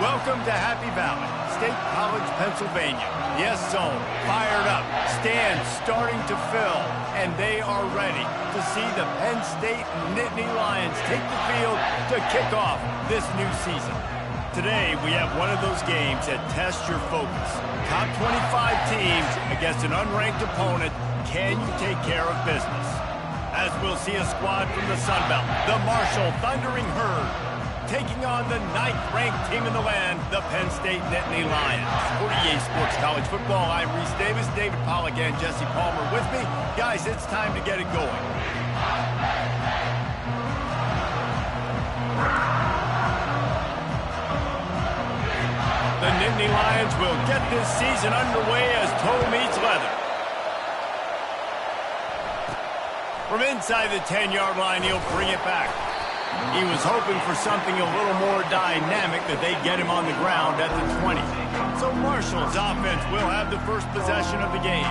Welcome to Happy Valley, State College, Pennsylvania. Yes, zone, fired up, stands starting to fill, and they are ready to see the Penn State Nittany Lions take the field to kick off this new season. Today, we have one of those games that tests your focus. Top 25 teams against an unranked opponent. Can you take care of business? As we'll see a squad from the Sun Belt, the Marshall Thundering Herd, taking on the 9th-ranked team in the land, the Penn State Nittany Lions. For EA Sports College Football, I'm Reese Davis, David Pollack, and Jesse Palmer with me. Guys, it's time to get it going. The Nittany Lions will get this season underway as toe meets leather. From inside the 10-yard line, he'll bring it back. He was hoping for something a little more dynamic, that they'd get him on the ground at the 20. So Marshall's offense will have the first possession of the game.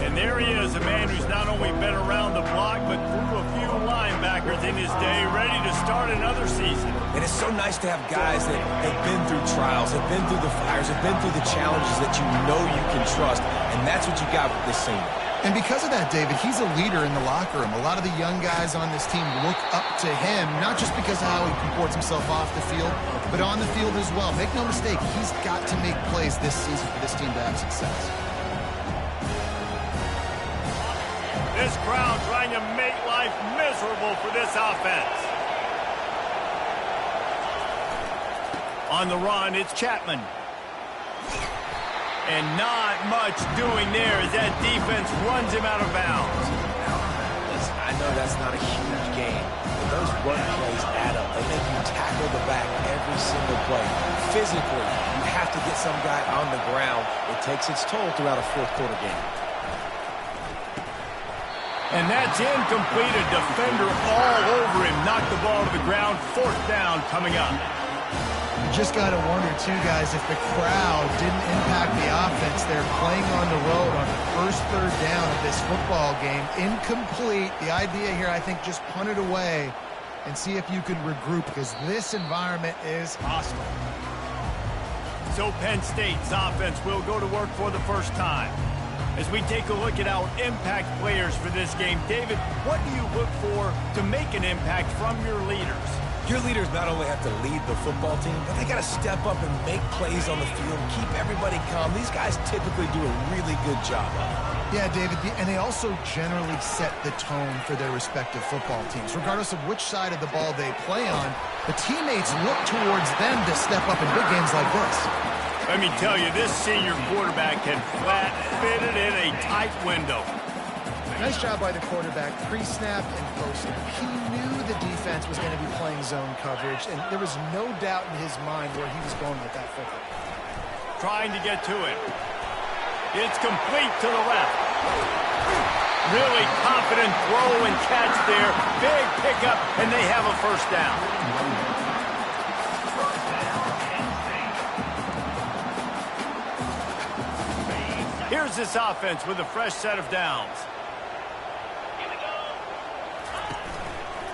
And there he is, a man who's not only been around the block, but threw a few linebackers in his day, ready to start another season. And it's so nice to have guys that have been through trials, have been through the fires, have been through the challenges that you know you can trust. And that's what you got with this senior. And because of that, David, he's a leader in the locker room. A lot of the young guys on this team look up to him, not just because of how he comports himself off the field, but on the field as well. Make no mistake, he's got to make plays this season for this team to have success. This crowd trying to make life miserable for this offense. On the run, it's Chapman. And not much doing there as that defense runs him out of bounds. Listen, I know that's not a huge game, but those run plays add up. They make you tackle the back every single play. Physically, you have to get some guy on the ground. It takes its toll throughout a fourth-quarter game. And that's incomplete. A defender all over him. Knocked the ball to the ground. 4th down coming up. You just got to wonder, too, guys, if the crowd didn't impact the offense. They're playing on the road on the first 3rd down of this football game. Incomplete. The idea here, I think, just punt it away and see if you can regroup, because this environment is hostile. So Penn State's offense will go to work for the first time. As we take a look at our impact players for this game, David, what do you look for to make an impact from your leaders? Your leaders not only have to lead the football team, but they got to step up and make plays on the field, keep everybody calm. These guys typically do a really good job of it. Yeah, David, and they also generally set the tone for their respective football teams. Regardless of which side of the ball they play on, the teammates look towards them to step up in big games like this. Let me tell you, this senior quarterback can flat fit it in a tight window. Nice job by the quarterback, pre-snap and post-snap. He knew the defense was going to be playing zone coverage, and there was no doubt in his mind where he was going with that football. Trying to get to it. It's complete to the left. Really confident throw and catch there. Big pickup, and they have a first down. Here's this offense with a fresh set of downs.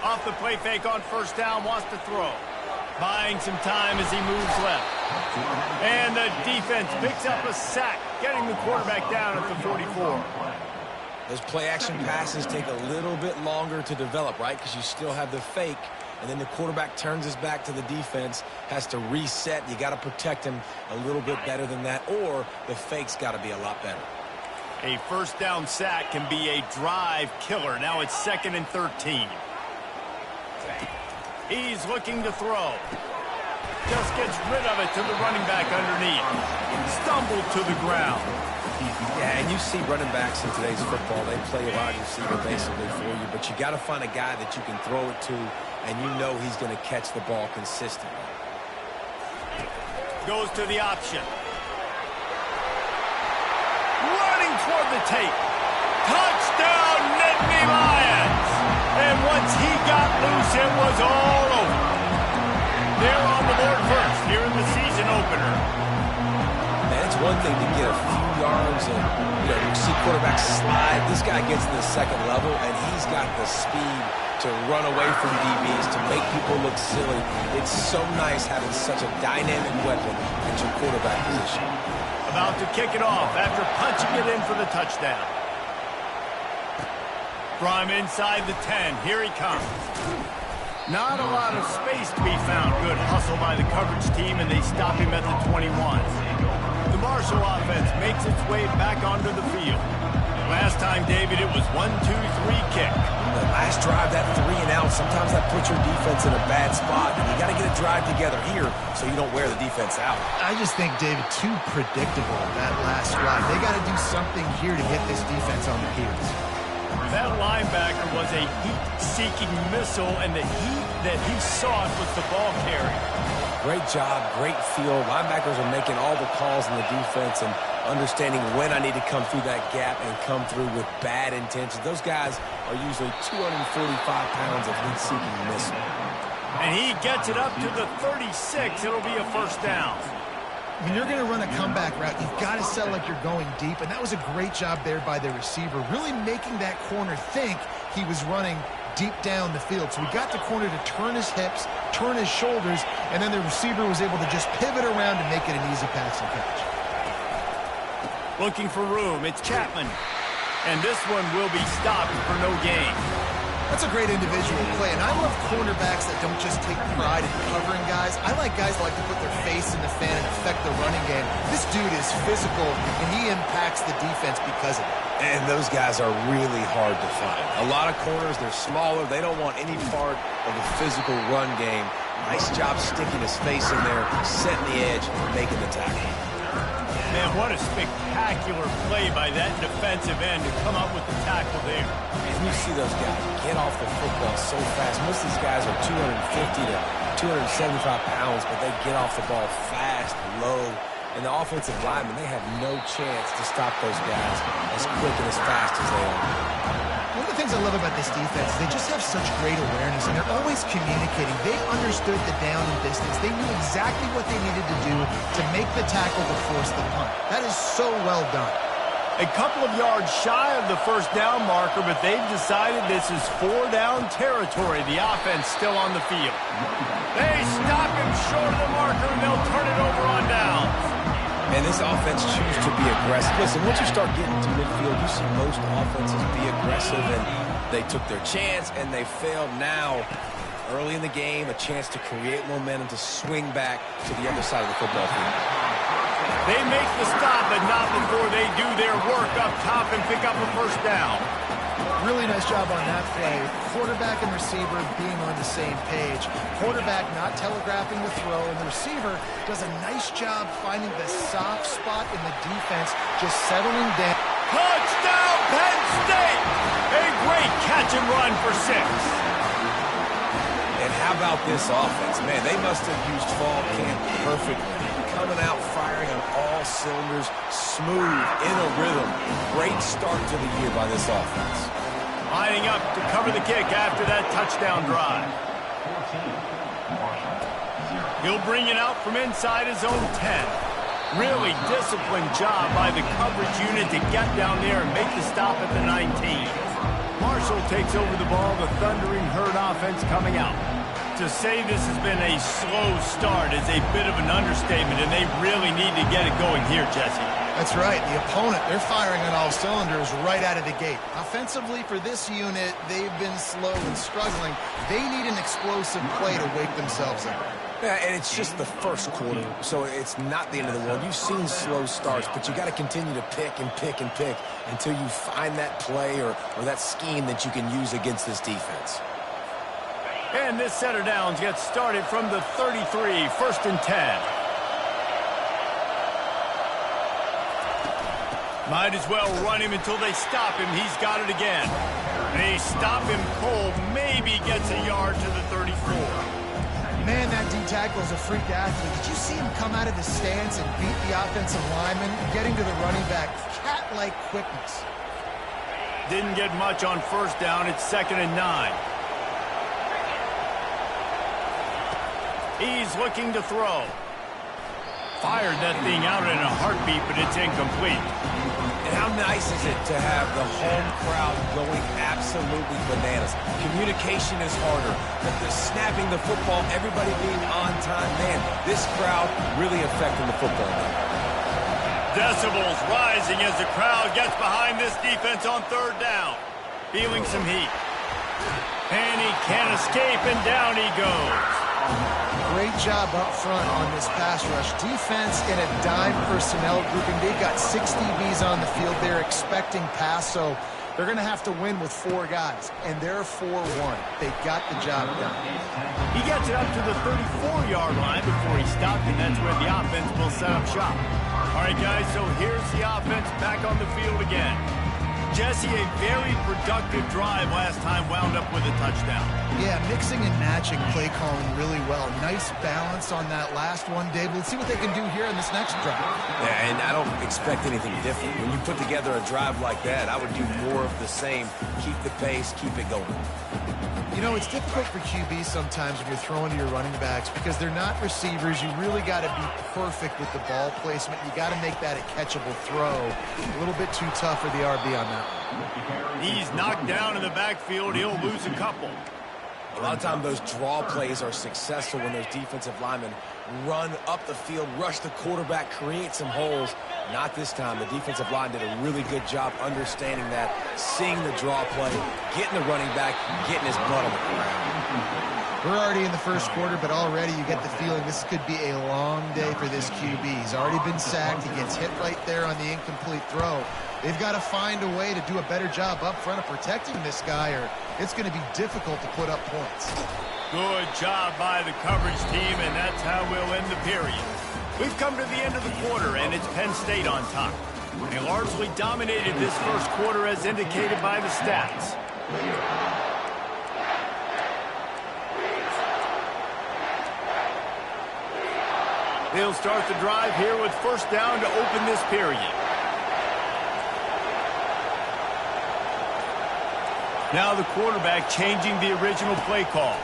Off the play fake on first down, wants to throw. Buying some time as he moves left. And the defense picks up a sack, getting the quarterback down at the 44. Those play-action passes take a little bit longer to develop, right? Because you still have the fake, and then the quarterback turns his back to the defense, has to reset. You got to protect him a little bit better than that, or the fake's got to be a lot better. A first down sack can be a drive killer. Now it's 2nd and 13. He's looking to throw. Just gets rid of it to the running back underneath. Stumbled to the ground. Yeah, and you see running backs in today's football. They play wide receiver basically for you, but you got to find a guy that you can throw it to, and you know he's going to catch the ball consistently. Goes to the option. Running toward the tape. Touchdown, Nittany Lions! And once he got loose, it was all over. They're on the board first here in the season opener. Man, it's one thing to get a few yards and, you see quarterbacks slide. This guy gets to the second level, and he's got the speed to run away from DBs, to make people look silly. It's so nice having such a dynamic weapon at your quarterback position. About to kick it off after punching it in for the touchdown. From inside the 10, here he comes. Not a lot of space to be found. Good hustle by the coverage team, and they stop him at the 21. The Marshall offense makes its way back onto the field. Last time, David, it was 1-2-3 kick. The last drive, that 3 and out, sometimes that puts your defense in a bad spot, and you got to get a drive together here so you don't wear the defense out. I just think, David, too predictable that last drive. They got to do something here to get this defense on their heels. That linebacker was a heat-seeking missile, and the heat that he sought was the ball carrier. Great job, great feel. Linebackers are making all the calls in the defense and understanding when I need to come through that gap and come through with bad intentions. Those guys are usually 245 pounds of heat-seeking missile. And he gets it up to the 36. It'll be a first down. When you're going to run a comeback route, you've got to sell like you're going deep, and that was a great job there by the receiver, really making that corner think he was running deep down the field. So we got the corner to turn his hips, turn his shoulders, and then the receiver was able to just pivot around and make it an easy pass and catch. Looking for room, it's Chapman. And this one will be stopped for no gain. That's a great individual play, and I love cornerbacks that don't just take pride in covering guys. I like guys that like to put their face in the fan and affect the running game. This dude is physical, and he impacts the defense because of it. And those guys are really hard to find. A lot of corners, they're smaller. They don't want any part of the physical run game. Nice job sticking his face in there, setting the edge, making the tackle. Man, what a spectacular play by that defensive end to come up with the tackle there. And you see those guys get off the football so fast. Most of these guys are 250 to 275 pounds, but they get off the ball fast, low. And the offensive linemen, they have no chance to stop those guys as quick and as fast as they are. One of the things I love about this defense is they just have such great awareness, and they're always communicating. They understood the down and distance. They knew exactly what they needed to do to make the tackle to force the punt. That is so well done. A couple of yards shy of the first down marker, but they've decided this is 4-down territory. The offense still on the field. They stop him short of the marker, and they'll turn it over on downs. And this offense chooses to be aggressive. Listen, once you start getting to midfield, you see most offenses be aggressive, and they took their chance, and they failed. Now, early in the game, a chance to create momentum to swing back to the other side of the football field. They make the stop, but not before they do their work up top and pick up a first down. Really nice job on that play. Quarterback and receiver being on the same page. Quarterback not telegraphing the throw, and the receiver does a nice job finding the soft spot in the defense, just settling down. Touchdown, Penn State! A great catch and run for 6. And how about this offense? Man, they must have used fall camp perfectly. Coming out firing on all cylinders, smooth, in a rhythm. Great start to the year by this offense. Lining up to cover the kick after that touchdown drive. He'll bring it out from inside his own 10. Really disciplined job by the coverage unit to get down there and make the stop at the 19. Marshall takes over the ball, the thundering herd offense coming out. To say this has been a slow start is a bit of an understatement, and they really need to get it going here, Jesse. That's right. The opponent, they're firing on all cylinders right out of the gate. Offensively, for this unit, they've been slow and struggling. They need an explosive play to wake themselves up. Yeah, and it's just the first quarter, so it's not the end of the world. You've seen slow starts, but you got to continue to pick and pick and pick until you find that play or that scheme that you can use against this defense. And this set of downs gets started from the 33, 1st and 10. Might as well run him until they stop him. He's got it again. They stop him cold, maybe gets a yard to the 34. Man, that D-tackle is a freak athlete. Did you see him come out of the stance and beat the offensive lineman, getting to the running back? Cat-like quickness. Didn't get much on first down. It's 2nd and 9. He's looking to throw. Fired that thing out in a heartbeat, but it's incomplete. And how nice is it to have the home crowd going absolutely bananas? Communication is harder, but the snapping the football, everybody being on time, man, this crowd really affecting the football game. Decibels rising as the crowd gets behind this defense on third down. Feeling some heat. And he can't escape, and down he goes. Great job up front on this pass rush. Defense in a dime personnel grouping. They've got 6 DBs on the field. They're expecting pass, so they're going to have to win with 4 guys. And they're 4-1. They got the job done. He gets it up to the 34-yard line before he stopped, and that's where the offense will set up shop. All right, guys, so here's the offense back on the field again. Jesse, a very productive drive last time wound up with a touchdown. Yeah, mixing and matching play calling really well. Nice balance on that last one, Dave. Let's see what they can do here in this next drive. Yeah, and I don't expect anything different. When you put together a drive like that, I would do more of the same. Keep the pace, keep it going. You know, it's difficult for QBs sometimes when you're throwing to your running backs because they're not receivers. You really got to be perfect with the ball placement. You got to make that a catchable throw. A little bit too tough for the RB on that. He's knocked down in the backfield. He'll lose a couple. A lot of times those draw plays are successful when those defensive linemen run up the field, rush the quarterback, create some holes. Not this time. The defensive line did a really good job understanding that, seeing the draw play, getting the running back, getting his butt on the ground. We're already in the first quarter, but already you get the feeling this could be a long day for this QB. He's already been sacked. He gets hit right there on the incomplete throw. They've got to find a way to do a better job up front of protecting this guy, or it's going to be difficult to put up points. Good job by the coverage team, and that's how we'll end the period. We've come to the end of the quarter, and it's Penn State on top. They largely dominated this first quarter as indicated by the stats. They'll start the drive here with first down to open this period. Now the quarterback changing the original play call.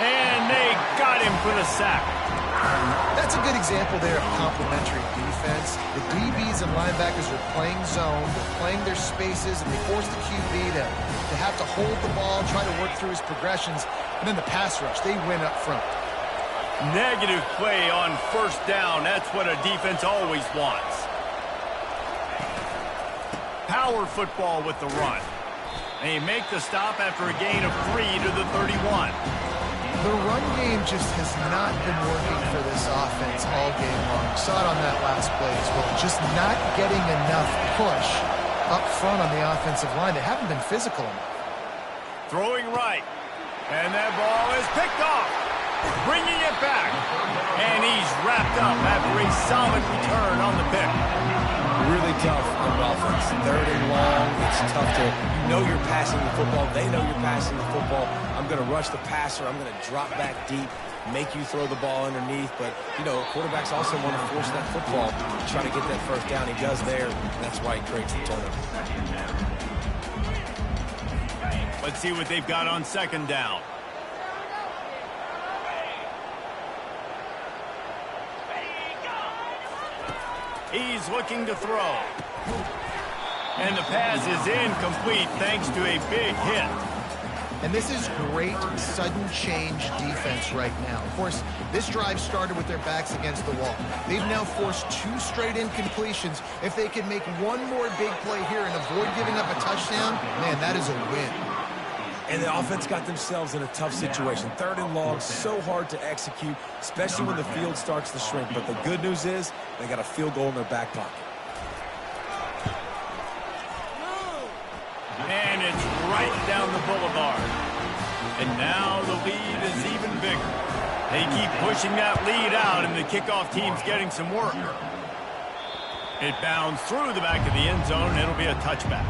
And they got him for the sack. That's a good example there of complementary defense. The DBs and linebackers are playing zone, they're playing their spaces, and they force the QB to have to hold the ball, try to work through his progressions, and then the pass rush, they win up front. Negative play on first down. That's what a defense always wants. Power football with the run. They make the stop after a gain of 3 to the 31. The run game just has not been working for this offense all game long. Saw it on that last play as well. Just not getting enough push up front on the offensive line. They haven't been physical enough. Throwing right. And that ball is picked off. Bringing it back. And he's wrapped up after a solid return on the pick. Really tough on offense. Third and long. It's tough to, you know you're passing the football. They know you're passing the football. I'm going to rush the passer. I'm going to drop back deep, make you throw the ball underneath. But, you know, quarterbacks also want to force that football, try to get that first down. He does there, and that's why he creates the turnover. Let's see what they've got on second down. He's looking to throw. And the pass is incomplete thanks to a big hit. And this is great sudden change defense right now. Of course, this drive started with their backs against the wall. They've now forced 2 straight incompletions. If they can make one more big play here and avoid giving up a touchdown, man, that is a win. And the offense got themselves in a tough situation. Third and long, so hard to execute, especially when the field starts to shrink. But the good news is they got a field goal in their back pocket. And it's right down the boulevard. And now the lead is even bigger. They keep pushing that lead out, and the kickoff team's getting some work. It bounds through the back of the end zone, and it'll be a touchback.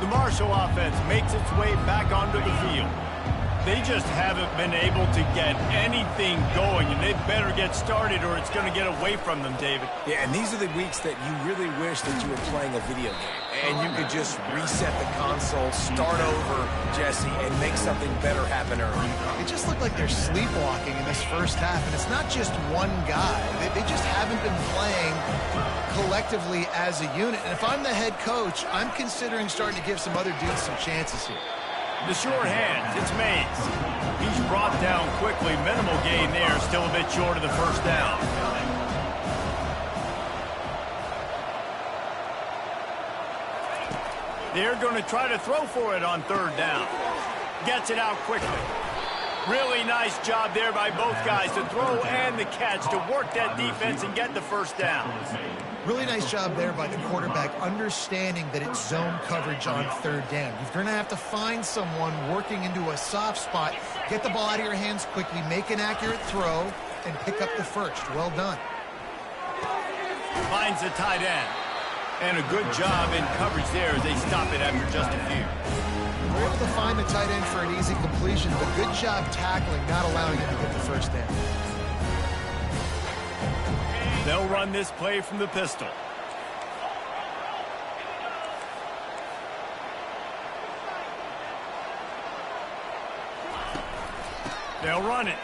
The Marshall offense makes its way back onto the field. they just haven't been able to get anything going, and they better get started or it's going to get away from them, David. Yeah, and these are the weeks that you really wish that you were playing a video game, and you could just reset the console, start over, Jesse, and make something better happen early. It just looked like they're sleepwalking in this first half, and it's not just one guy. They just haven't been playing collectively as a unit. And if I'm the head coach, I'm considering starting to give some other dudes some chances here. The sure hands, it's Mays. He's brought down quickly. Minimal gain there, still a bit short of the first down. They're going to try to throw for it on third down. Gets it out quickly. Really nice job there by both guys to throw and the catch to work that defense and get the first down. Really nice job there by the quarterback, understanding that it's zone coverage on third down. You're going to have to find someone working into a soft spot, get the ball out of your hands quickly, make an accurate throw, and pick up the first. Well done. Finds the tight end. And a good job in coverage there as they stop it after just a few. We're able to find the tight end for an easy completion, but good job tackling, not allowing him to get the first down. They'll run this play from the pistol. They'll run it.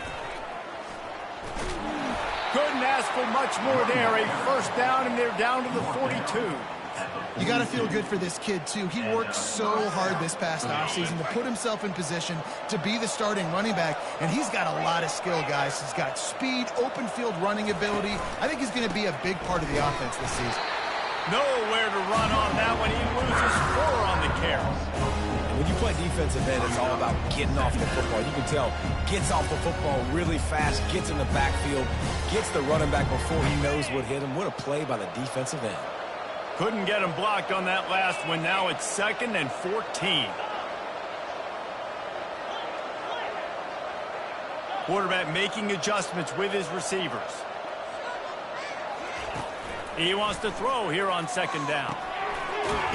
Couldn't ask for much more there. A first down, and they're down to the 42. You got to feel good for this kid, too. He worked so hard this past offseason to put himself in position to be the starting running back, and he's got a lot of skill, guys. He's got speed, open field running ability. I think he's going to be a big part of the offense this season. Nowhere to run on that one. He loses 4 on the carry. When you play defensive end, it's all about getting off the football. You can tell, gets off the football really fast, gets in the backfield, gets the running back before he knows what hit him. What a play by the defensive end. Couldn't get him blocked on that last one. Now it's 2nd and 14. Quarterback making adjustments with his receivers. He wants to throw here on 2nd down.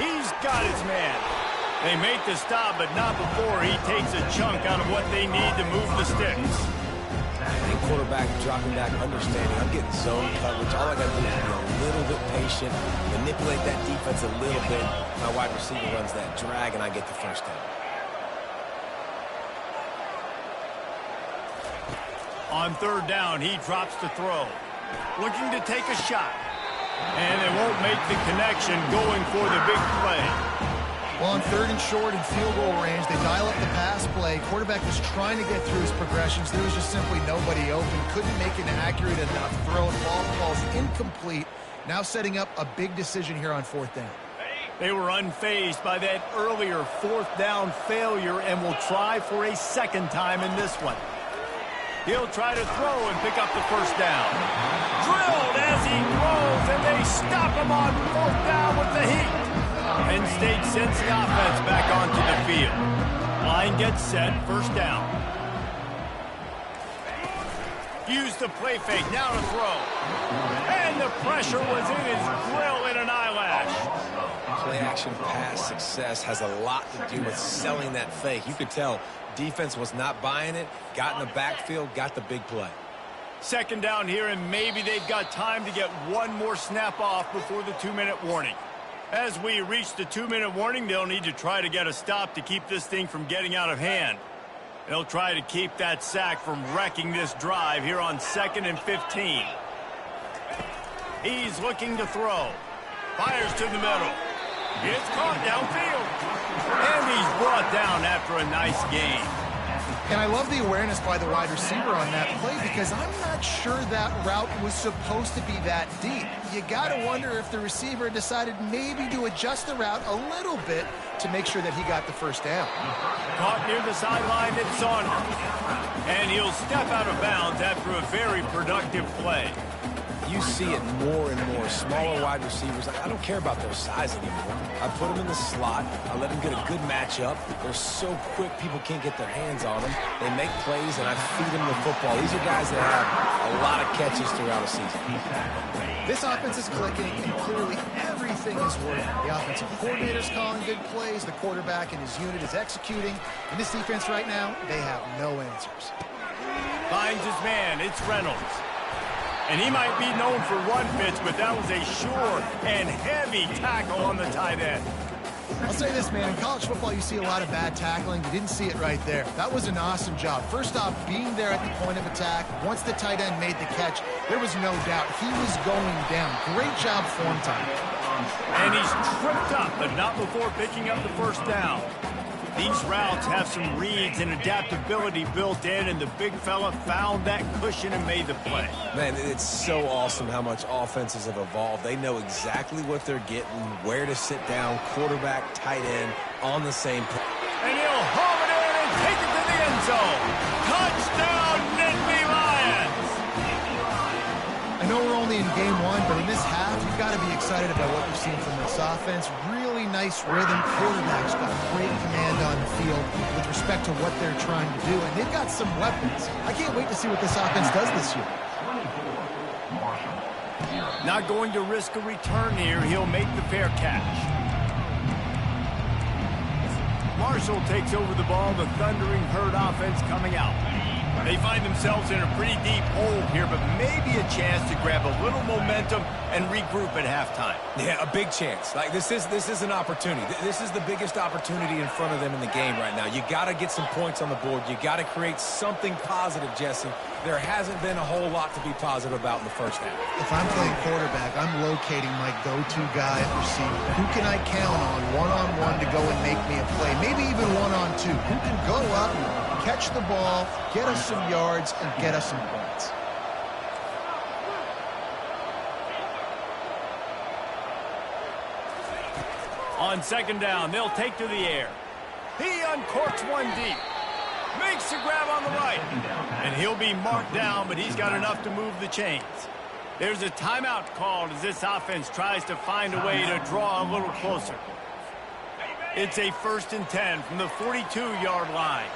He's got his man. They make the stop, but not before he takes a chunk out of what they need to move the sticks. And quarterback dropping back, understanding I'm getting zone coverage. All I got to do is be a little bit patient, manipulate that defense a little bit. My wide receiver runs that drag, and I get the first down. On 3rd down, he drops to throw. Looking to take a shot. And they won't make the connection, going for the big play. Well, on 3rd and short and field goal range, they dial up the pass play. Quarterback was trying to get through his progressions. There was just simply nobody open. Couldn't make an accurate enough throw. Ball falls incomplete. Now setting up a big decision here on 4th down. They were unfazed by that earlier 4th down failure and will try for a 2nd time in this one. He'll try to throw and pick up the first down. Drilled as he throws, and they stop him on 4th down with the heat. Penn State sends the offense back onto the field. Line gets set, 1st down. Use the play fake, now to throw. And the pressure was in his grill in an eyelash. Play action pass success has a lot to do with selling that fake. You could tell defense was not buying it, got in the backfield, got the big play. 2nd down here, and maybe they've got time to get one more snap off before the 2-minute warning. As we reach the 2-minute warning, they'll need to try to get a stop to keep this thing from getting out of hand. They'll try to keep that sack from wrecking this drive here on 2nd and 15. He's looking to throw. Fires to the middle. It's caught downfield. And he's brought down after a nice gain. And I love the awareness by the wide receiver on that play, because I'm not sure that route was supposed to be that deep. You got to wonder if the receiver decided maybe to adjust the route a little bit to make sure that he got the first down. Caught near the sideline, it's on him. And he'll step out of bounds after a very productive play. You see it more and more. Smaller wide receivers, I don't care about their size anymore. I put them in the slot. I let them get a good matchup. They're so quick, people can't get their hands on them. They make plays, and I feed them the football. These are guys that have a lot of catches throughout a season. This offense is clicking, and clearly every Nothing is working. The offensive coordinator's calling good plays. The quarterback and his unit is executing. And this defense right now, they have no answers. Finds his man. It's Reynolds. And he might be known for run fits, but that was a sure and heavy tackle on the tight end. I'll say this, man. In college football, you see a lot of bad tackling. You didn't see it right there. That was an awesome job. First off, being there at the point of attack. Once the tight end made the catch, there was no doubt he was going down. Great job form time. And he's tripped up, but not before picking up the first down. These routes have some reads and adaptability built in, and the big fella found that cushion and made the play. Man, it's so awesome how much offenses have evolved. They know exactly what they're getting, where to sit down, quarterback, tight end, on the same play. And he'll haul it in and take it to the end zone. Touchdown, Nittany Lions! I know we're only in game one, but in this half, you've got to be excited about what you've seen from this offense. Really nice rhythm. Quarterback's got great command on the field with respect to what they're trying to do, and they've got some weapons. I can't wait to see what this offense does this year. Not going to risk a return here. He'll make the fair catch. Marshall takes over the ball. The Thundering Herd offense coming out. They find themselves in a pretty deep hole here, but maybe a chance to grab a little momentum and regroup at halftime. Yeah, a big chance. Like this is an opportunity. This is the biggest opportunity in front of them in the game right now. You got to get some points on the board. You got to create something positive, Jesse. There hasn't been a whole lot to be positive about in the first half. If I'm playing quarterback, I'm locating my go-to guy at receiver. Who can I count on one-on-one to go and make me a play? Maybe even one-on-two. Who can go up, catch the ball, get us some yards, and get us some points. On second down, they'll take to the air. He uncorks one deep. Makes the grab on the right. And he'll be marked down, but he's got enough to move the chains. There's a timeout called as this offense tries to find a way to draw a little closer. It's a 1st and 10 from the 42-yard line.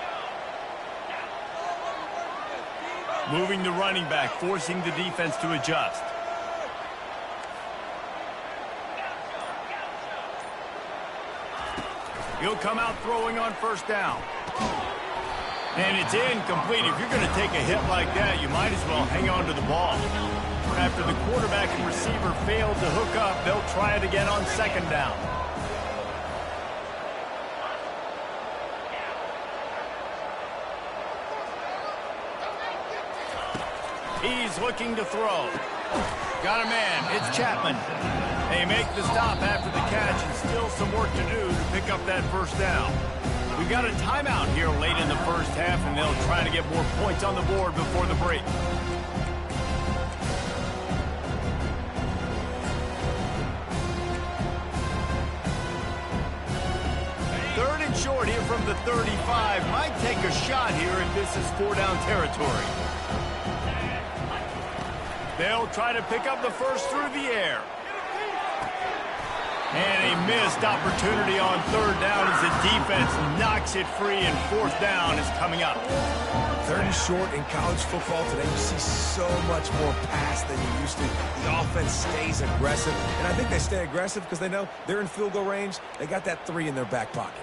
Moving the running back, forcing the defense to adjust. He'll come out throwing on first down. And it's incomplete. If you're going to take a hit like that, you might as well hang on to the ball. After the quarterback and receiver failed to hook up, they'll try it again on second down. He's looking to throw. Got a man. It's Chapman. They make the stop after the catch, and still some work to do to pick up that first down. We've got a timeout here late in the first half, and they'll try to get more points on the board before the break. Third and short here from the 35. Might take a shot here if this is 4-down territory. They'll try to pick up the first through the air. And a missed opportunity on third down as the defense knocks it free, and fourth down is coming up. Third and short in college football today, you see so much more pass than you used to. The offense stays aggressive, and I think they stay aggressive because they know they're in field goal range. They got that 3 in their back pocket.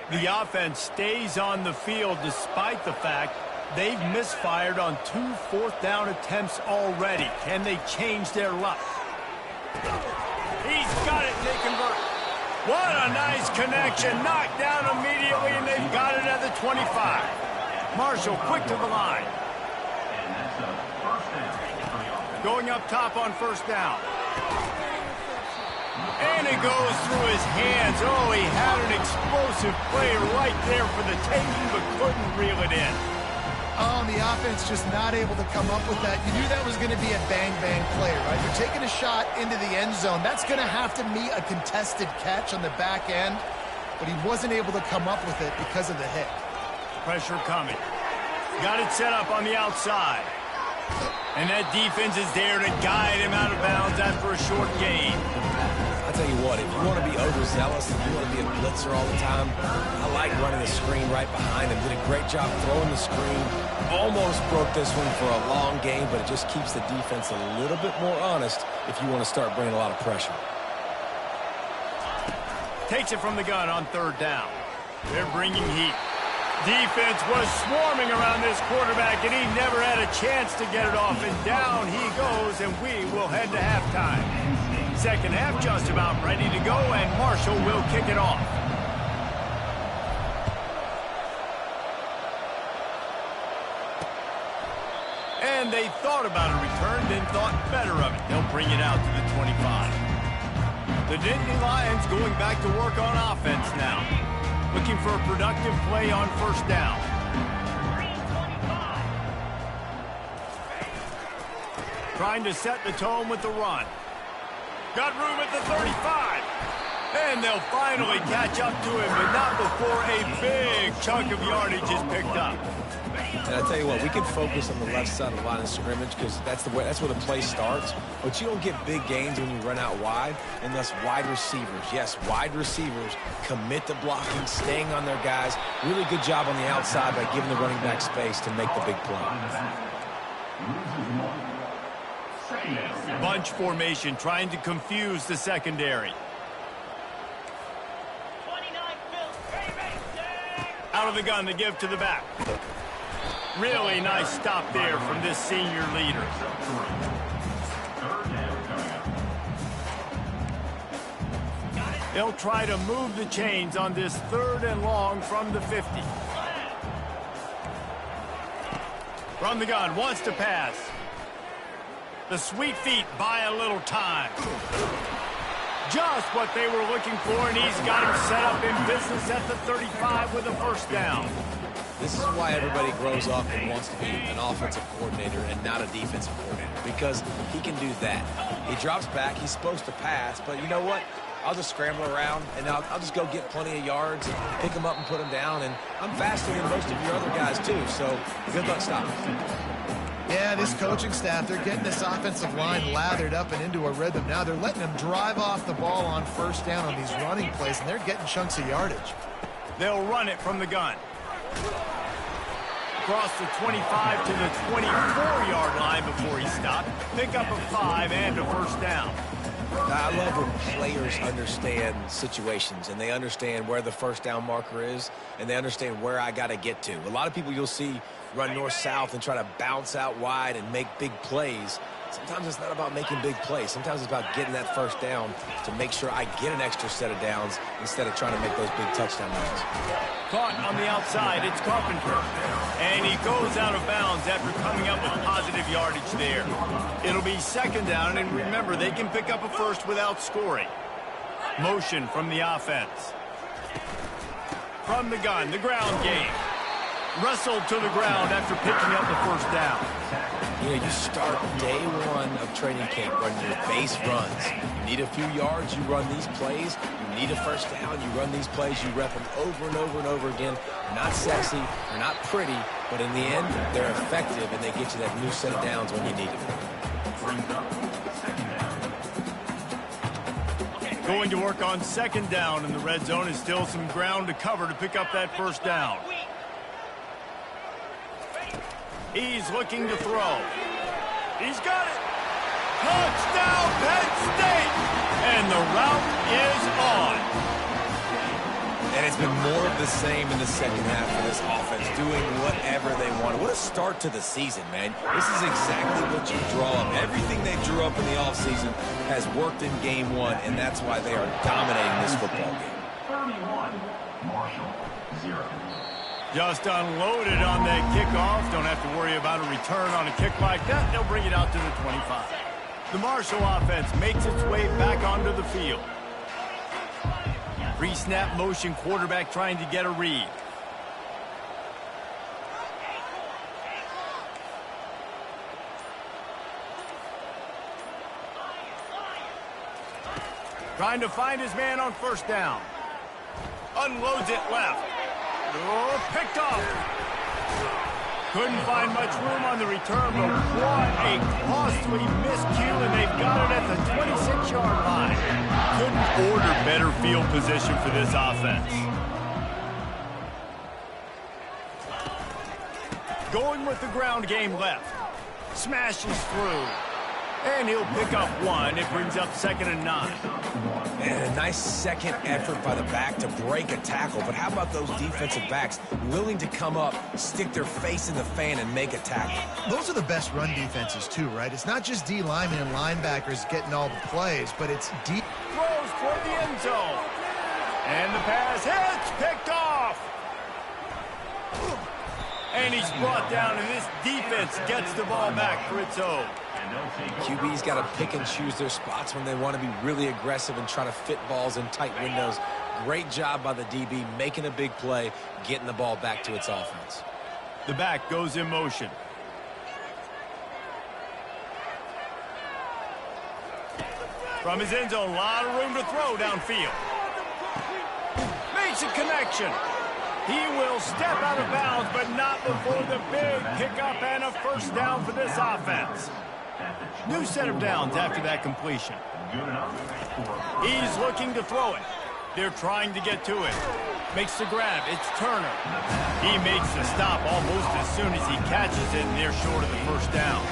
The offense stays on the field despite the fact they've misfired on 2 fourth-down attempts already. Can they change their luck? He's got it, and they convert. What a nice connection. Knocked down immediately, and they've got it at the 25. Marshall quick to the line. Going up top on first down. And it goes through his hands. Oh, he had an explosive play right there for the taking, but couldn't reel it in. Oh, and the offense just not able to come up with that. You knew that was going to be a bang-bang play, right? You're taking a shot into the end zone. That's going to have to meet a contested catch on the back end, but he wasn't able to come up with it because of the hit. Pressure coming. Got it set up on the outside. And that defense is there to guide him out of bounds after a short gain. I tell you what, if you want to be overzealous and you want to be a blitzer all the time, I like running the screen right behind him. Did a great job throwing the screen. Almost broke this one for a long game, but it just keeps the defense a little bit more honest if you want to start bringing a lot of pressure. Takes it from the gun on third down. They're bringing heat. Defense was swarming around this quarterback, and he never had a chance to get it off. And down he goes, and we will head to halftime. Second half just about ready to go, and Marshall will kick it off. And they thought about a return, then thought better of it. They'll bring it out to the 25. The Nittany Lions going back to work on offense now. Looking for a productive play on first down. Trying to set the tone with the run. Got room at the 35. And they'll finally catch up to him, but not before a big chunk of yardage is picked up. And I tell you what, we can focus on the left side of the line of scrimmage because that's where the play starts. But you don't get big gains when you run out wide unless wide receivers, yes, wide receivers commit to blocking, staying on their guys. Really good job on the outside by giving the running back space to make the big play. Bunch formation trying to confuse the secondary. Out of the gun to give to the back. Really nice stop there from this senior leader. They'll try to move the chains on this third and long from the 50. From the gun, wants to pass. The sweet feet buy a little time. Just what they were looking for, and he's got him set up in business at the 35 with a first down. This is why everybody grows up and wants to be an offensive coordinator and not a defensive coordinator, because he can do that. He drops back. He's supposed to pass, but you know what? I'll just scramble around, and I'll just go get plenty of yards and pick them up and put them down, and I'm faster than most of your other guys, too, so good luck stopping. Yeah, this coaching staff, they're getting this offensive line lathered up and into a rhythm. Now they're letting them drive off the ball on first down on these running plays, and they're getting chunks of yardage. They'll run it from the gun. Across the 25 to the 24-yard line before he stopped. Pick up a 5 and a first down. I love when players understand situations and they understand where the first down marker is and they understand where I got to get to. A lot of people you'll see run north-south and try to bounce out wide and make big plays. Sometimes it's not about making big plays. Sometimes it's about getting that first down to make sure I get an extra set of downs instead of trying to make those big touchdown runs. Caught on the outside, it's Carpenter. And he goes out of bounds after coming up with positive yardage there. It'll be second down, and remember, they can pick up a first without scoring. Motion from the offense. From the gun, the ground game. Wrestled to the ground after picking up the first down. You know, you start day one of training camp running your base runs. You need a few yards, you run these plays. You need a first down, you run these plays. You rep them over and over and over again. They're not sexy, they're not pretty, but in the end, they're effective, and they get you that new set of downs when you need it. Going to work on second down in the red zone. Is still some ground to cover to pick up that first down. He's looking to throw. He's got it. Touchdown, Penn State! And the route is on. And it's been more of the same in the second half of this offense, doing whatever they want. What a start to the season, man. This is exactly what you draw up. Everything they drew up in the offseason has worked in game one, and that's why they are dominating this football game. 31, Marshall, 0. Just unloaded on that kickoff. Don't have to worry about a return on a kick like that. They'll bring it out to the 25. The Marshall offense makes its way back onto the field. Pre-snap motion, quarterback trying to get a read. Trying to find his man on first down. Unloads it left. Oh, picked off. Couldn't find much room on the return, but what a costly miscue, and they've got it at the 26-yard line. Couldn't order better field position for this offense. Going with the ground game left. Smashes through. And he'll pick up one. It brings up 2nd and 9. And a nice second effort by the back to break a tackle. But how about those defensive backs willing to come up, stick their face in the fan, and make a tackle? Those are the best run defenses, too, right? It's not just D linemen and linebackers getting all the plays, but it's deep. Throws toward the end zone. And the pass hits. Picked off. And he's brought down, and this defense gets the ball back for its own. QB's got to pick and choose their spots when they want to be really aggressive and try to fit balls in tight windows. Great job by the DB making a big play, getting the ball back to its offense. The back goes in motion. From his end zone, a lot of room to throw downfield. Makes a connection. He will step out of bounds, but not before the big pickup and a first down for this offense. New set of downs after that completion. He's looking to throw it. They're trying to get to it. Makes the grab. It's Turner. He makes the stop almost as soon as he catches it, and they're short of the first down.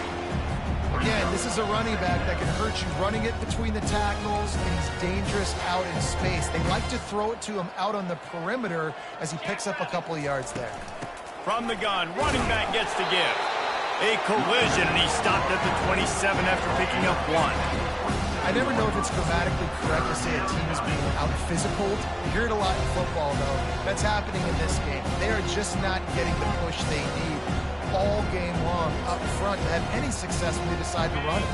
Again, this is a running back that can hurt you running it between the tackles, and he's dangerous out in space. They like to throw it to him out on the perimeter as he picks up a couple of yards there. From the gun, running back gets to give. A collision, and he stopped at the 27 after picking up one. I never know if it's grammatically correct to say a team is being out-physical. You hear it a lot in football, though. That's happening in this game. They are just not getting the push they need all game long up front to have any success when they decide to run it.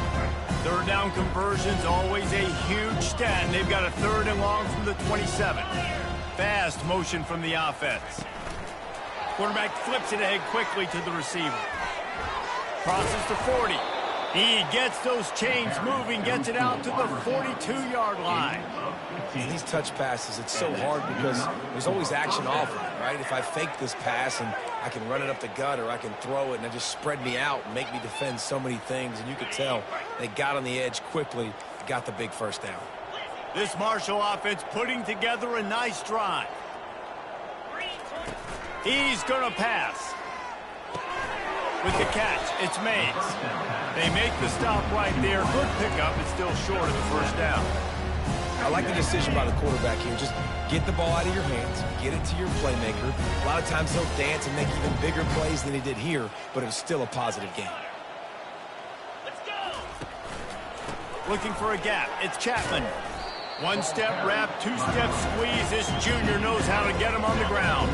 Third down conversion's always a huge stat, and they've got a 3rd and long from the 27. Fast motion from the offense. Quarterback flips it ahead quickly to the receiver. Crosses to 40. He gets those chains moving, gets it out to the 42-yard line. In these touch passes, it's so hard because there's always action offered, right? If I fake this pass and I can run it up the gut, or I can throw it and it just spread me out and make me defend so many things. And you could tell they got on the edge quickly, got the big first down. This Marshall offense putting together a nice drive. He's going to pass. With the catch, it's Mays. They make the stop right there. Good pickup, but still short of the first down. I like the decision by the quarterback here. Just get the ball out of your hands, get it to your playmaker. A lot of times he'll dance and make even bigger plays than he did here, but it was still a positive game. Looking for a gap. It's Chapman. One-step wrap, two-step squeeze. This junior knows how to get him on the ground.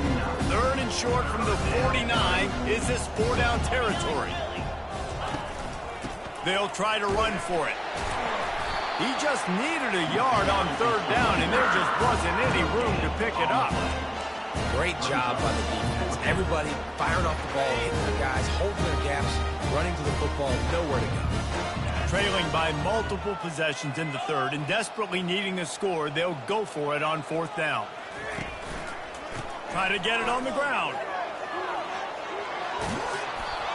3rd and short from the 49. Is this 4-down territory? They'll try to run for it. He just needed a yard on 3rd down, and there just wasn't any room to pick it up. Great job by the defense. Everybody firing off the ball, hitting their guys, holding their gaps, running to the football, nowhere to go. Trailing by multiple possessions in the 3rd and desperately needing a score, they'll go for it on 4th down. Try to get it on the ground.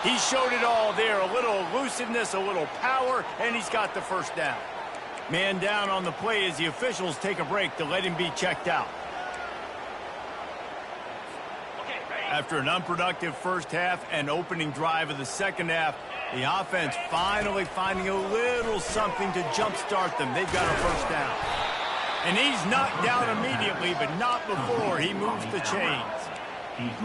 He showed it all there. A little elusiveness, a little power, and he's got the first down. Man down on the play as the officials take a break to let him be checked out. After an unproductive first half and opening drive of the second half, the offense finally finding a little something to jumpstart them. They've got a first down. And he's knocked down immediately, but not before he moves the chains.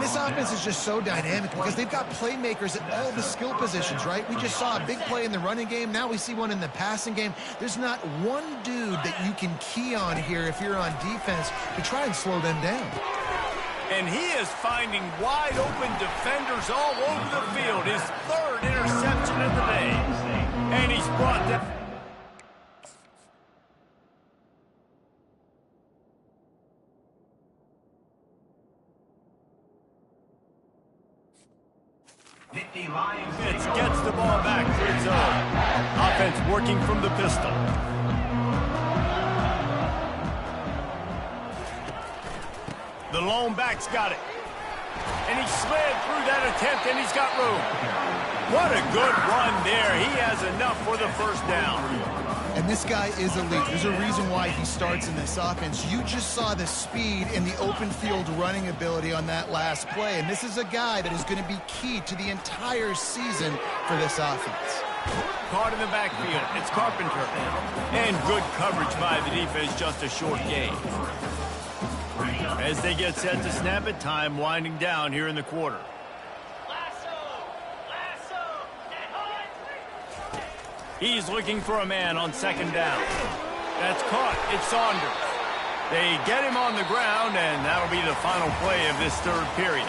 This offense is just so dynamic because they've got playmakers at all the skill positions, right? We just saw a big play in the running game. Now we see one in the passing game. There's not one dude that you can key on here if you're on defense to try and slow them down. And he is finding wide-open defenders all over the field. His 3rd interception of the day. And he's brought down. It gets the ball back for its own. Offense working from the pistol. The lone back's got it. And he slid through that attempt, and he's got room. What a good run there. He has enough for the first down. And this guy is elite. There's a reason why he starts in this offense. You just saw the speed and the open field running ability on that last play. And this is a guy that is going to be key to the entire season for this offense. Caught in the backfield. It's Carpenter. And good coverage by the defense, just a short gain. As they get set to snap it, time winding down here in the quarter. He's looking for a man on second down. That's caught. It's Saunders. They get him on the ground, and that'll be the final play of this third period.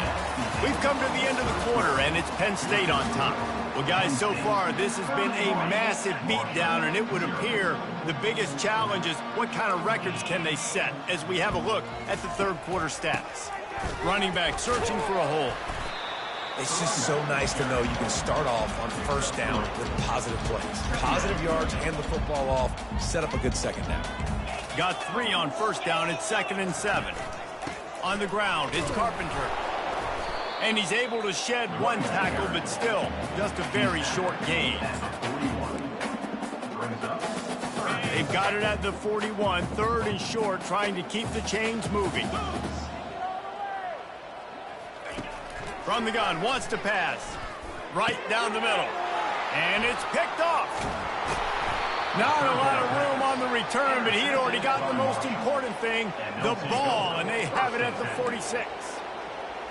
We've come to the end of the quarter, and it's Penn State on top. Well, guys, so far, this has been a massive beatdown, and it would appear the biggest challenge is what kind of records can they set as we have a look at the third quarter stats. Running back searching for a hole. It's just so nice to know you can start off on first down with positive plays. Positive yards, hand the football off, set up a good second down. Got 3 on first down. It's 2nd and 7. On the ground, it's Carpenter. And he's able to shed 1 tackle, but still just a very short gain. They've got it at the 41, 3rd and short, trying to keep the chains moving. From the gun, wants to pass. Right down the middle. And it's picked off. Not a lot of room on the return, but he'd already got the most important thing, the ball, and they have it at the 46.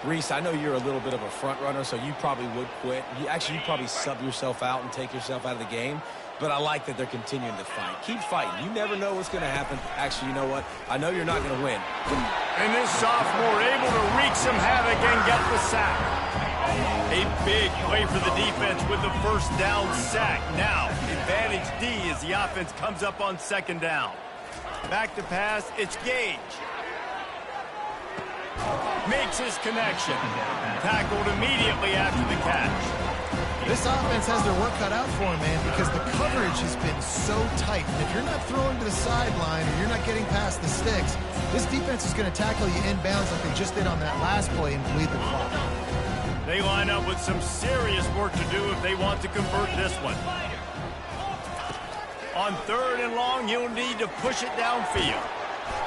Reese, I know you're a little bit of a front runner, so you probably would quit. You'd probably sub yourself out and take yourself out of the game. But I like that they're continuing to fight. Keep fighting. You never know what's going to happen. Actually, you know what? I know you're not going to win. And this sophomore able to wreak some havoc and get the sack. A big play for the defense with the first down sack. Now, advantage D as the offense comes up on second down. Back to pass, it's Gage. Makes his connection. Tackled immediately after the catch. This offense has their work cut out for them, man, because the coverage has been so tight. And if you're not throwing to the sideline or you're not getting past the sticks, this defense is going to tackle you inbounds like they just did on that last play and bleed the clock. They line up with some serious work to do if they want to convert this one. On 3rd and long, he'll need to push it downfield.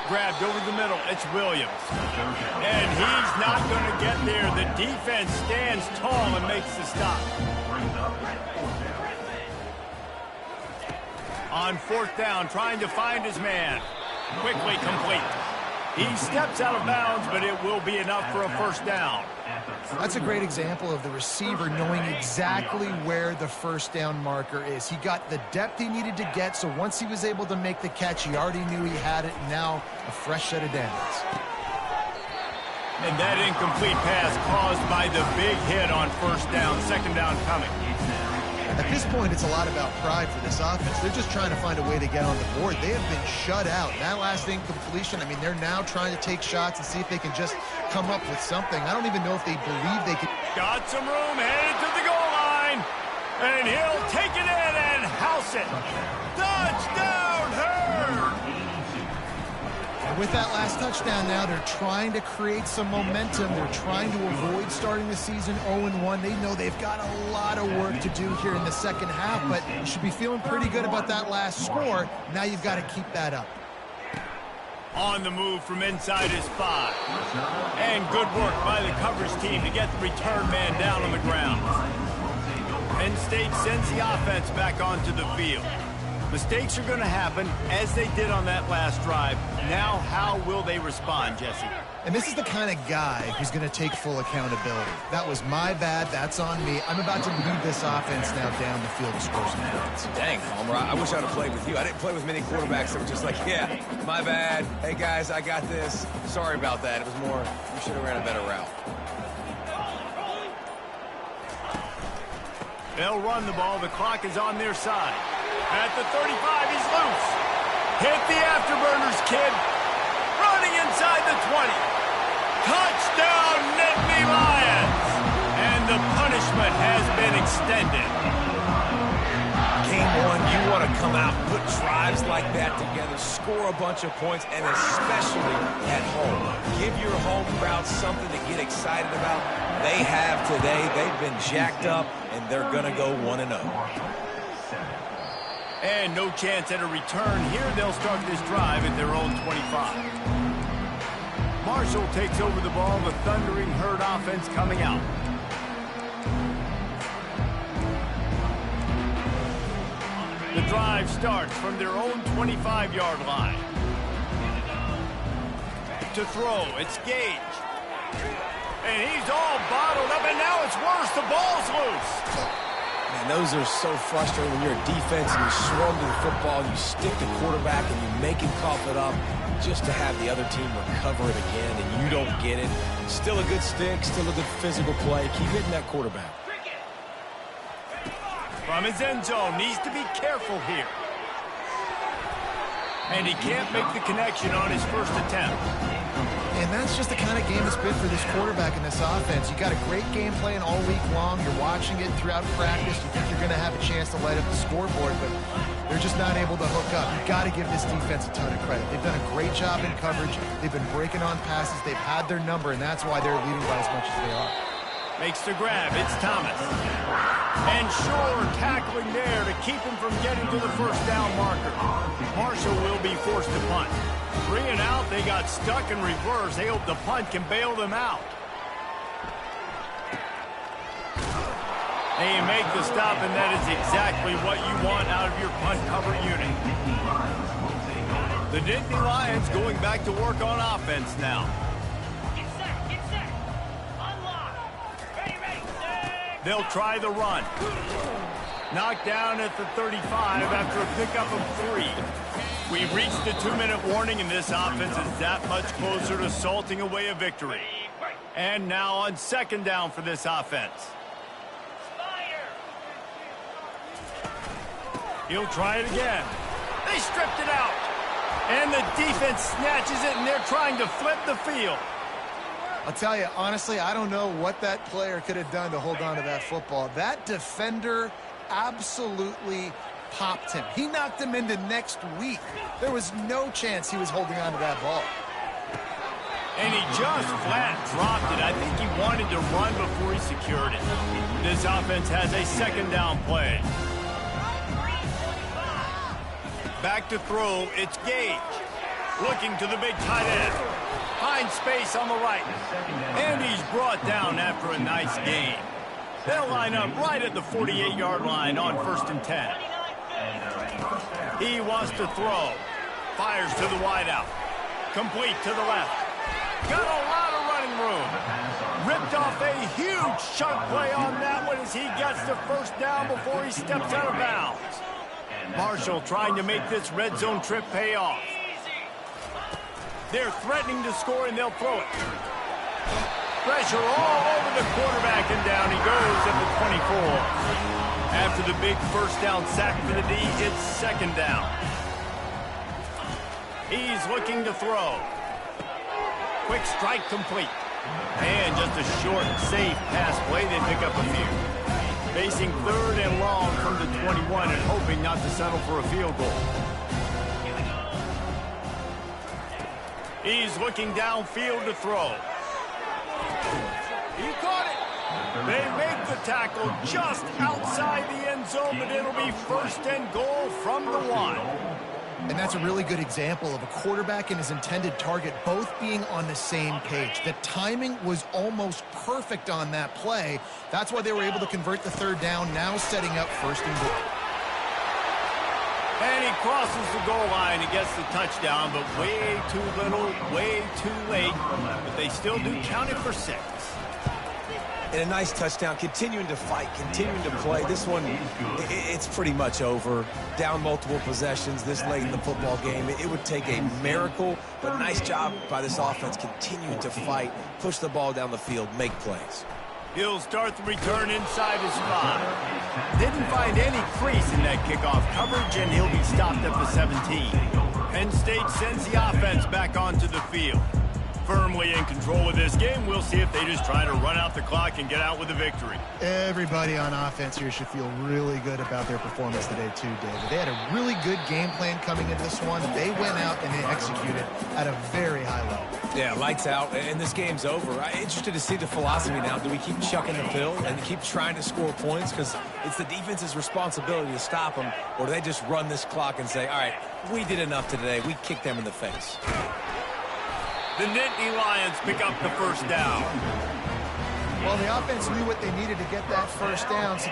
Grabbed over the middle, it's Williams. And he's not going to get there. The defense stands tall and makes the stop. On 4th down, trying to find his man. Quickly complete. He steps out of bounds, but it will be enough for a first down. That's a great example of the receiver knowing exactly where the first down marker is. He got the depth he needed to get, so once he was able to make the catch, he already knew he had it, and now a fresh set of downs. And that incomplete pass caused by the big hit on first down, second down coming. At this point, it's a lot about pride for this offense. They're just trying to find a way to get on the board. They have been shut out. That last incompletion, I mean, they're now trying to take shots and see if they can just come up with something. I don't even know if they believe they can. Got some room, headed to the goal line. And he'll take it in and house it. Touchdown, Herd! And with that last touchdown now, they're trying to create some momentum. They're trying to avoid starting the season 0-1. They know they've got a lot of work to do here in the second half, but you should be feeling pretty good about that last score. Now you've got to keep that up. On the move from inside his 5. And good work by the coverage team to get the return man down on the ground. Penn State sends the offense back onto the field. Mistakes are going to happen, as they did on that last drive. Now, how will they respond, Jesse? And this is the kind of guy who's going to take full accountability. That was my bad. That's on me. I'm about to lead this offense now down the field to score some points. Dang, Homer, I wish I would have played with you. I didn't play with many quarterbacks that were just like, yeah, my bad. Hey, guys, I got this. Sorry about that. It was more, you should have ran a better route. They'll run the ball. The clock is on their side. At the 35, he's loose. Hit the afterburners, kid. Running inside the 20. Touchdown, Nittany Lions! And the punishment has been extended. Game one, you want to come out, put drives like that together, score a bunch of points, and especially at home. Give your home crowd something to get excited about. They have today. They've been jacked up, and they're going to go 1-0. And no chance at a return here. They'll start this drive at their own 25. Marshall takes over the ball. The Thundering Herd offense coming out. The drive starts from their own 25-yard line. To throw, it's Gage. And he's all bottled up, and now it's worse. The ball's loose. Man, those are so frustrating when you're a defense and you swarm to the football, you stick the quarterback, and you make him cough it up just to have the other team recover it again, and you don't get it. Still a good stick, still a good physical play. Keep hitting that quarterback. From his end zone, needs to be careful here. And he can't make the connection on his first attempt. And that's just the kind of game it's been for this quarterback in this offense. You got a great game plan all week long. You're watching it throughout practice. You think you're going to have a chance to light up the scoreboard, but they're just not able to hook up. You've got to give this defense a ton of credit. They've done a great job in coverage. They've been breaking on passes. They've had their number, and that's why they're leading by as much as they are. Makes the grab. It's Thomas. And Shore tackling there to keep him from getting to the first down marker. Marshall will be forced to punt. 3 and out. They got stuck in reverse. They hope the punt can bail them out. And you make the stop, and that is exactly what you want out of your punt cover unit. The Nittany Lions going back to work on offense now. They'll try the run. Knocked down at the 35 after a pickup of 3. We've reached the 2-minute warning, and this offense is that much closer to salting away a victory. And now on second down for this offense. He'll try it again. They stripped it out. And the defense snatches it, and they're trying to flip the field. I'll tell you, honestly, I don't know what that player could have done to hold on to that football. That defender absolutely popped him. He knocked him into next week. There was no chance he was holding on to that ball. And he just flat dropped it. I think he wanted to run before he secured it. This offense has a second down play. Back to throw, it's Gage. Looking to the big tight end. Finds space on the right. And he's brought down after a nice gain. They'll line up right at the 48-yard line on 1st and 10. He wants to throw. Fires to the wideout. Complete to the left. Got a lot of running room. Ripped off a huge chunk play on that one as he gets the first down before he steps out of bounds. Marshall trying to make this red zone trip pay off. They're threatening to score, and they'll throw it. Pressure all over the quarterback, and down he goes at the 24. After the big first down sack for the D, it's second down. He's looking to throw. Quick strike complete. And just a short, safe pass play. They pick up a few. Facing 3rd and long from the 21 and hoping not to settle for a field goal. He's looking downfield to throw. He caught it. They make the tackle just outside the end zone, but it'll be 1st and goal from the 1. And that's a really good example of a quarterback and his intended target both being on the same page. The timing was almost perfect on that play. That's why they were able to convert the 3rd down, now setting up 1st and goal. And he crosses the goal line and gets the touchdown, but way too little, way too late. But they still do count it for 6. And a nice touchdown, continuing to fight, continuing to play. This one, it's pretty much over. Down multiple possessions this late in the football game. It would take a miracle, but nice job by this offense continuing to fight, push the ball down the field, make plays. He'll start the return inside his 5. Didn't find any crease in that kickoff coverage, and he'll be stopped at the 17. Penn State sends the offense back onto the field. Firmly firmly in control of this game. We'll see if they just try to run out the clock and get out with a victory. Everybody on offense here should feel really good about their performance today too, David. They had a really good game plan coming into this one. They went out and they executed at a very high level. Yeah, lights out, and this game's over. I'm interested to see the philosophy now. Do we keep chucking the pill and keep trying to score points because it's the defense's responsibility to stop them, or do they just run this clock and say, all right, we did enough today. We kicked them in the face. The Nittany Lions pick up the first down. Well, the offense knew what they needed to get that first down. So